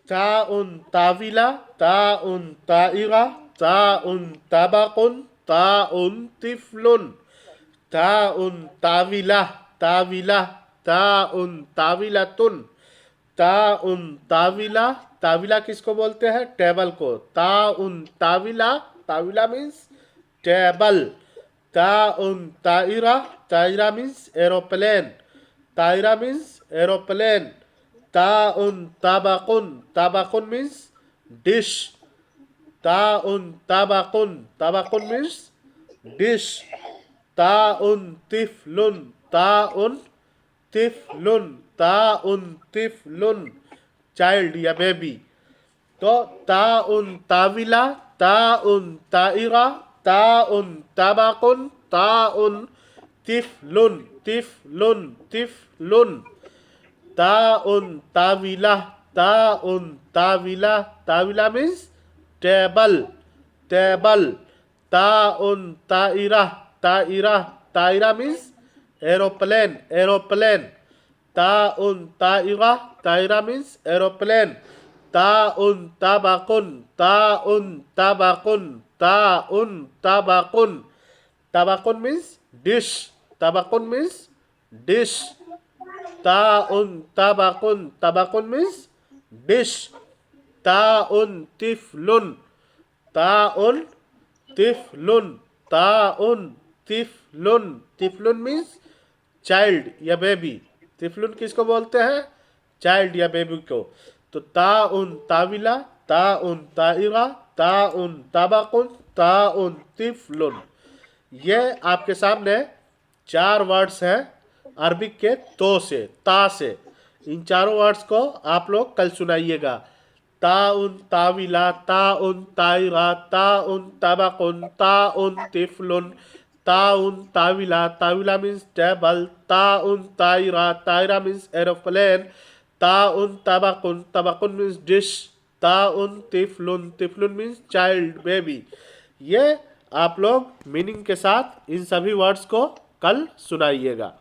ताउन ताविला, ताउन ताइरा, ताउन ताबाकुन, ताउन तिफलुन, ताउन ताविला, ताविला, ताउन ताविलातुन, ताउन ताविला। ताविला किसको बोलते हैं? टेबल को। ताउन ताविला, ताविला मीन्स टेबल। ताउन ताइरा, ताइरा मीन्स एरोप्लेन, ताइरा मीन्स एरोप्लेन। ताउन ताबाकुन, ताबाकुन मीन्स डिश, ताउन ताबाकुन, ताबाकुन मीन्स डिश। ताउन तिफलुन, ताउन तिफलुन, ताउन तिफलुन, चाइल्ड या बेबी। तो ताउन ताविला, ताउन ताइरा, ताउन ताबाकुन, ताउन तिफलुन, तिफलुन, तिफलुन। ताउन ताविला, ताउन ताविला, ताविला मीन्स टेबल, टेबल। ताउन ताइरा, ताइरा, ताइरा मीन्स एरोप्लेन, एरोप्लेन। ताउन ताइरा, ताइरा मीन्स एरोप्लेन। ताउन ताबाकुन, ताउन ताबाकुन, ताउन ताबाकुन, ताबाकुन मीन्स डिश, ताबाकुन मीन्स डिश। ताउन ताबाकुन, ताबाकुन मीन्स डिश। ताउन तिफलुन, ताउन तिफलुन, ताउन तिफलुन, तिफलुन मीन्स चाइल्ड या बेबी। तिफलुन किसको बोलते हैं? चाइल्ड या बेबी को। तो ताउन ताविला, ताउन ताइरा, ताउन ताबाकुन, ताउन तिफलुन। ये आपके सामने 4 वर्ड्स हैं अरबिक के तो से, ता से। इन चारों वर्ड्स को आप लोग कल सुनाइएगा। ताउन ताविला, ताउन ताइरा, ताउन ताबाकुन, ताउन तिफलुन, ताउन ताविला, ताविला मीन्स टेबल, ताउन ताइरा, ताइरा मीन्स एरोप्लेन, ताउन ताबाकुन, ताबाकुन मीन्स डिश, ताउन तिफलुन, तिफलुन मीन्स चाइल्ड, बेबी। ये आप लोग मीनिंग के साथ इन सभी वर्ड्स को कल सुनाइएगा।